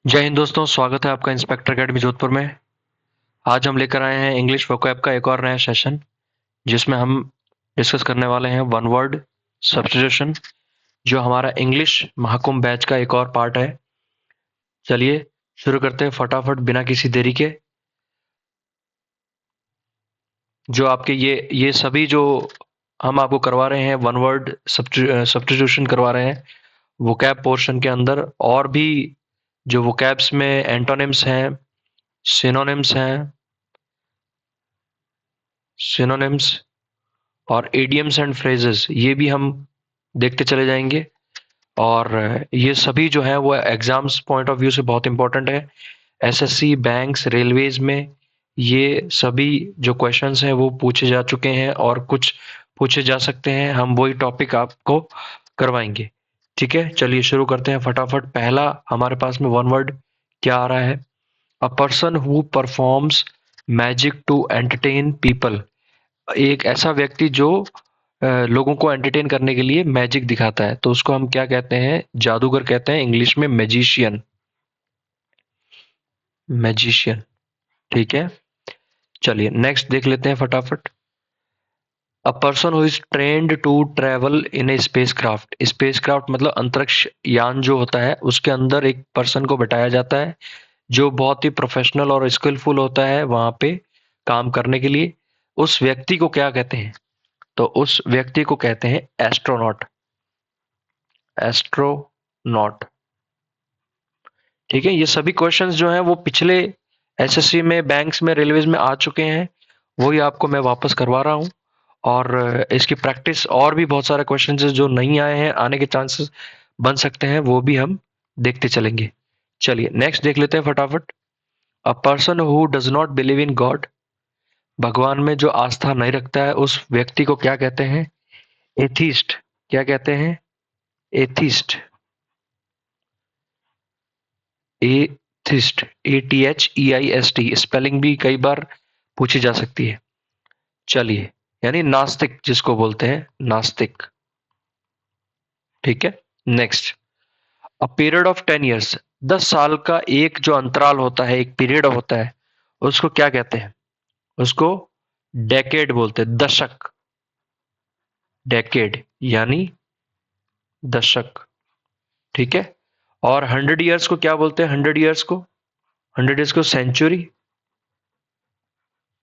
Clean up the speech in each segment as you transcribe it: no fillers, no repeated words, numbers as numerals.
जय हिंद दोस्तों, स्वागत है आपका इंस्पेक्टर अकेडमी जोधपुर में। आज हम लेकर आए हैं इंग्लिश वोकैब का एक और नया सेशन, जिसमें हम डिस्कस करने वाले हैं वन वर्ड सब्स्टिट्यूशन, जो हमारा इंग्लिश महाकुंभ बैच का एक और पार्ट है। चलिए शुरू करते हैं फटाफट बिना किसी देरी के। जो आपके ये सभी जो हम आपको करवा रहे हैं वन वर्ड सब्स्टिट्यूशन करवा रहे हैं वोकैब पोर्शन के अंदर, और भी जो वोकैब्स में एंटोनिम्स हैं, सिनोनिम्स हैं, सिनोनिम्स और इडियम्स एंड फ्रेजेस, ये भी हम देखते चले जाएंगे। और ये सभी जो है वो एग्जाम्स पॉइंट ऑफ व्यू से बहुत इंपॉर्टेंट है। एसएससी, बैंक्स, रेलवेज में ये सभी जो क्वेश्चंस हैं वो पूछे जा चुके हैं और कुछ पूछे जा सकते हैं। हम वही टॉपिक आपको करवाएंगे। ठीक है, चलिए शुरू करते हैं फटाफट। पहला हमारे पास में वन वर्ड क्या आ रहा है? A person who performs magic to entertain people. एक ऐसा व्यक्ति जो लोगों को एंटरटेन करने के लिए मैजिक दिखाता है, तो उसको हम क्या कहते हैं? जादूगर कहते हैं, इंग्लिश में मैजिशियन। मैजिशियन, ठीक है। चलिए नेक्स्ट देख लेते हैं फटाफट। A person who is trained to travel in a spacecraft. Spacecraft मतलब अंतरिक्ष यान जो होता है, उसके अंदर एक पर्सन को बैठाया जाता है जो बहुत ही प्रोफेशनल और स्किलफुल होता है वहां पे काम करने के लिए। उस व्यक्ति को क्या कहते हैं? तो उस व्यक्ति को कहते हैं एस्ट्रोनॉट। एस्ट्रोनॉट, ठीक है। ये सभी क्वेश्चंस जो हैं वो पिछले एसएससी में, बैंक्स में, रेलवेज में आ चुके हैं, वही आपको मैं वापस करवा रहा हूँ। और इसकी प्रैक्टिस और भी बहुत सारे क्वेश्चन जो नहीं आए हैं, आने के चांसेस बन सकते हैं, वो भी हम देखते चलेंगे। चलिए नेक्स्ट देख लेते हैं फटाफट। A person who does not believe in God. भगवान में जो आस्था नहीं रखता है, उस व्यक्ति को क्या कहते हैं? एथीस्ट। क्या कहते हैं? एथीस्ट। Atheist, ATHEIST। स्पेलिंग भी कई बार पूछी जा सकती है। चलिए, यानी नास्तिक जिसको बोलते हैं, नास्तिक। ठीक है, next. A period of 10 years। 10 साल का एक जो अंतराल होता है, एक पीरियड होता है, उसको क्या कहते हैं? उसको डेकेड बोलते हैं, दशक। डेकेड यानी दशक, ठीक है। और 100 years को क्या बोलते हैं? 100 years को, 100 years को सेंचुरी,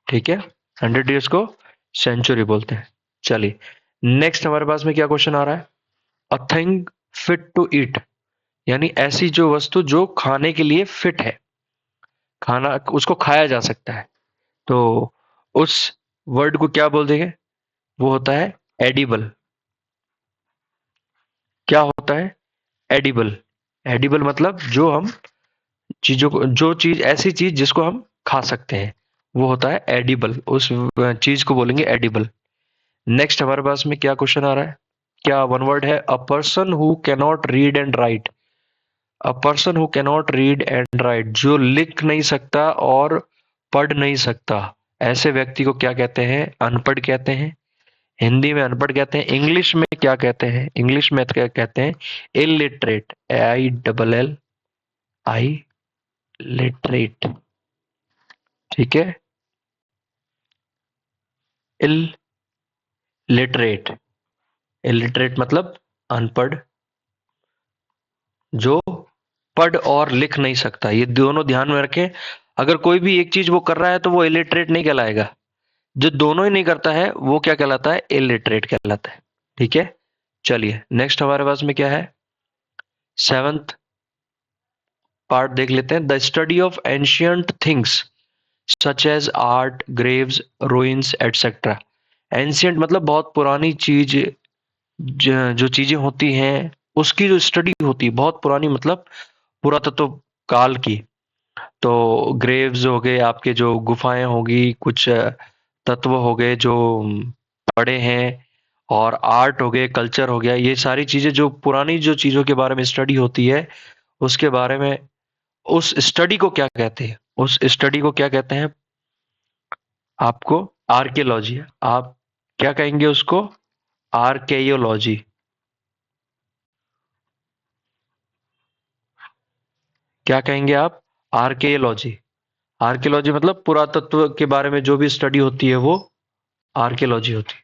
ठीक है। 100 years को सेंचुरी बोलते हैं। चलिए नेक्स्ट हमारे पास में क्या क्वेश्चन आ रहा है? A thing fit to eat, यानी ऐसी जो वस्तु जो खाने के लिए फिट है, खाना उसको खाया जा सकता है, तो उस वर्ड को क्या बोल देंगे? वो होता है एडिबल। क्या होता है? एडिबल। एडिबल मतलब जो हम चीजों को, जो चीज, ऐसी चीज जिसको हम खा सकते हैं, वो होता है एडिबल। उस चीज को बोलेंगे एडिबल। नेक्स्ट हमारे पास में क्या क्वेश्चन आ रहा है? क्या वन वर्ड है? A person who cannot read and right. A person who cannot read and right, जो लिख नहीं सकता और पढ़ नहीं सकता, ऐसे व्यक्ति को क्या कहते हैं? अनपढ़ कहते हैं। हिंदी में अनपढ़ कहते हैं। इंग्लिश में क्या कहते हैं? इंग्लिश में क्या कहते हैं? इलिटरेट। AILLI, लिटरेट, ठीक है। इलिटरेट, इलिटरेट मतलब अनपढ़, जो पढ़ और लिख नहीं सकता। ये दोनों ध्यान में रखें। अगर कोई भी एक चीज वो कर रहा है तो वो इलिटरेट नहीं कहलाएगा। जो दोनों ही नहीं करता है वो क्या कहलाता है? इलिटरेट कहलाता है। ठीक है, चलिए नेक्स्ट हमारे पास में क्या है? 7th पार्ट देख लेते हैं। The study of ancient things such as art, graves, ruins etcetera. Ancient मतलब बहुत पुरानी चीज, जो चीजें होती हैं उसकी जो स्टडी होती है बहुत पुरानी, मतलब पुरातत्व काल की। तो ग्रेव्स हो गए आपके, जो गुफाएं होगी, कुछ तत्व हो गए जो पड़े हैं, और आर्ट हो गए, कल्चर हो गया, ये सारी चीजें जो पुरानी जो चीजों के बारे में स्टडी होती है, उसके बारे में, उस स्टडी को क्या कहते हैं? उस स्टडी को क्या कहते हैं? आपको आर्कियोलॉजी। आप क्या कहेंगे उसको? आर्केयोलॉजी। क्या कहेंगे आप? आर्कियोलॉजी। आर्कियोलॉजी मतलब पुरातत्व के बारे में जो भी स्टडी होती है वो आर्कियोलॉजी होती है।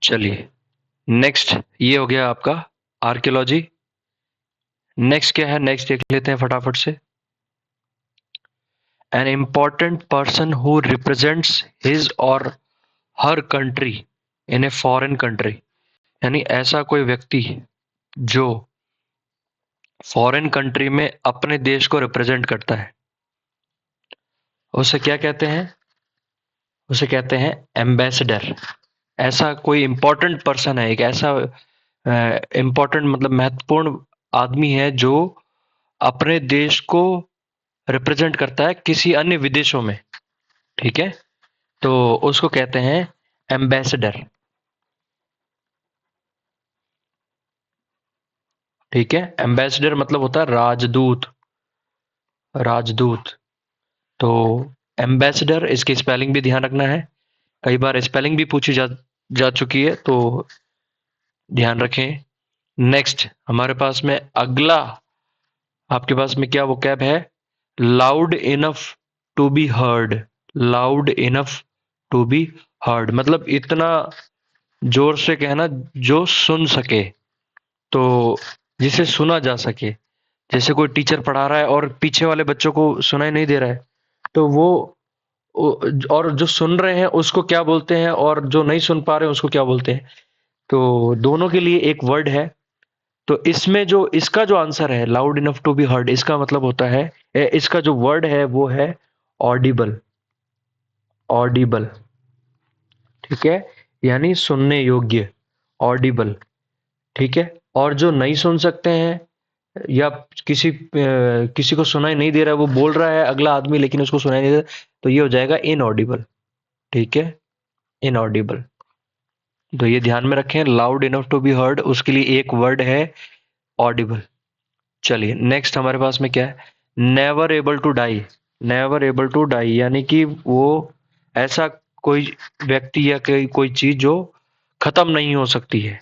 चलिए नेक्स्ट, ये हो गया आपका आर्कियोलॉजी। नेक्स्ट क्या है? नेक्स्ट देख लेते हैं फटाफट से। An important person who represents his or her country in a foreign country, यानी ऐसा कोई व्यक्ति जो फॉरेन कंट्री में अपने देश को रिप्रेजेंट करता है, उसे क्या कहते हैं? उसे कहते हैं एम्बेसडर। ऐसा कोई इंपॉर्टेंट पर्सन है, एक ऐसा इंपॉर्टेंट मतलब महत्वपूर्ण आदमी है जो अपने देश को रिप्रेजेंट करता है किसी अन्य विदेशों में, ठीक है? तो उसको कहते हैं एम्बेसडर, ठीक है? एम्बेसडर मतलब होता है राजदूत, राजदूत। तो एम्बेसडर, इसकी स्पेलिंग भी ध्यान रखना है, कई बार स्पेलिंग भी पूछी जा चुकी है, तो ध्यान रखें। नेक्स्ट हमारे पास में अगला, आपके पास में क्या वोकैब है? Loud enough to be heard. Loud enough to be heard मतलब इतना जोर से कहना जो सुन सके, तो जिसे सुना जा सके। जैसे कोई टीचर पढ़ा रहा है और पीछे वाले बच्चों को सुनाई नहीं दे रहा है, तो वो और जो सुन रहे हैं उसको क्या बोलते हैं, और जो नहीं सुन पा रहे हैं उसको क्या बोलते हैं? तो दोनों के लिए एक वर्ड है। तो इसमें जो इसका जो आंसर है loud enough to be heard, इसका मतलब होता है, इसका जो वर्ड है वो है ऑडिबल। ऑडिबल, ठीक है? यानी सुनने योग्य, ऑडिबल, ठीक है? और जो नहीं सुन सकते हैं या किसी को सुनाई नहीं दे रहा है, वो बोल रहा है अगला आदमी लेकिन उसको सुनाई नहीं दे रहा, तो ये हो जाएगा इनऑडिबल, ठीक है? इनऑडिबल। तो ये ध्यान में रखें, loud enough to be heard, उसके लिए एक वर्ड है ऑडिबल। चलिए नेक्स्ट हमारे पास में क्या है? Never able to die. Never able to die यानी कि वो ऐसा कोई व्यक्ति या कोई चीज जो खत्म नहीं हो सकती है,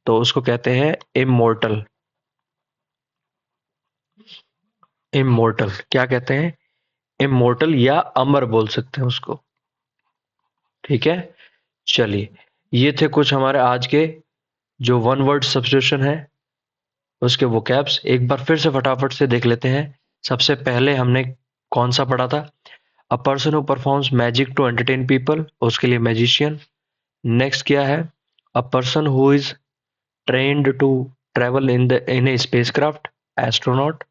तो उसको कहते हैं इमोर्टल। इमोर्टल क्या कहते हैं? इमोर्टल या अमर बोल सकते हैं उसको, ठीक है? चलिए, ये थे कुछ हमारे आज के जो वन वर्ड सब्स्टिट्यूशन है उसके वोकैब्स। एक बार फिर से फटाफट से देख लेते हैं। सबसे पहले हमने कौन सा पढ़ा था? A person who performs magic to entertain people, उसके लिए मैजिशियन। नेक्स्ट क्या है? A person who is trained to travel in a spacecraft, astronaut.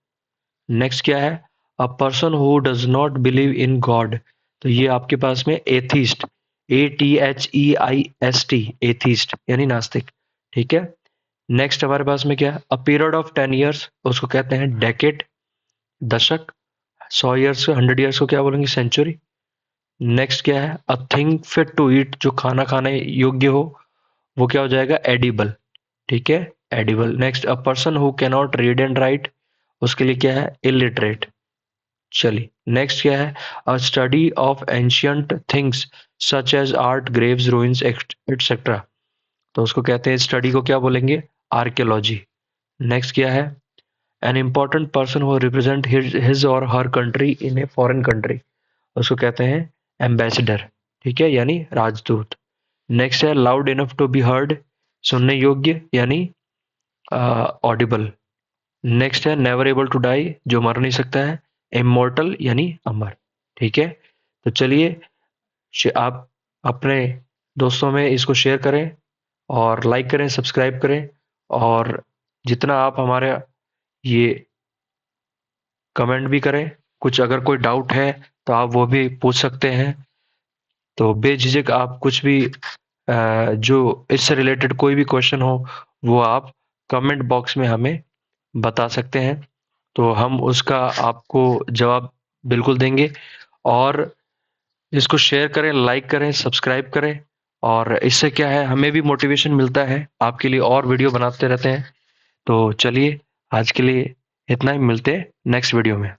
Next क्या है? A person who does not believe in God, तो ये आपके पास में एथीस्ट, ATHEIST, एथीस्ट यानी नास्तिक, ठीक है? नेक्स्ट हमारे पास में क्या है? अ पीरियड ऑफ 10 ईयर्स, उसको कहते हैं डेकेड, दशक। 100 ईयर्स, 100 ईयर्स को क्या बोलेंगे? सेंचुरी। नेक्स्ट क्या है? A thing fit to eat, जो खाना खाने योग्य हो, वो क्या हो जाएगा? एडिबल, ठीक है? Edible. Next a person who can not read and write, उसके लिए क्या है? इलिटरेट। चलिए नेक्स्ट क्या है? A study of ancient things such as art, graves, ruins etcetera, तो उसको कहते हैं, स्टडी को क्या बोलेंगे? आर्कियोलॉजी। नेक्स्ट क्या है? An important person who represent his or her country in a foreign country, उसको कहते हैं एम्बेसडर, ठीक है? यानी राजदूत। नेक्स्ट है loud enough to be heard, सुनने योग्य यानी ऑडिबल। नेक्स्ट है नेवर एबल टू डाई, जो मर नहीं सकता है, इमोर्टल यानी अमर, ठीक है? तो चलिए, आप अपने दोस्तों में इसको शेयर करें और लाइक करें, सब्सक्राइब करें, और जितना आप हमारे ये कमेंट भी करें। कुछ अगर कोई डाउट है तो आप वो भी पूछ सकते हैं। तो बेझिझक आप कुछ भी जो इससे रिलेटेड कोई भी क्वेश्चन हो वो आप कमेंट बॉक्स में हमें बता सकते हैं, तो हम उसका आपको जवाब बिल्कुल देंगे। और इसको शेयर करें, लाइक करें, सब्सक्राइब करें, और इससे क्या है, हमें भी मोटिवेशन मिलता है आपके लिए और वीडियो बनाते रहते हैं। तो चलिए, आज के लिए इतना ही, मिलते हैं नेक्स्ट वीडियो में।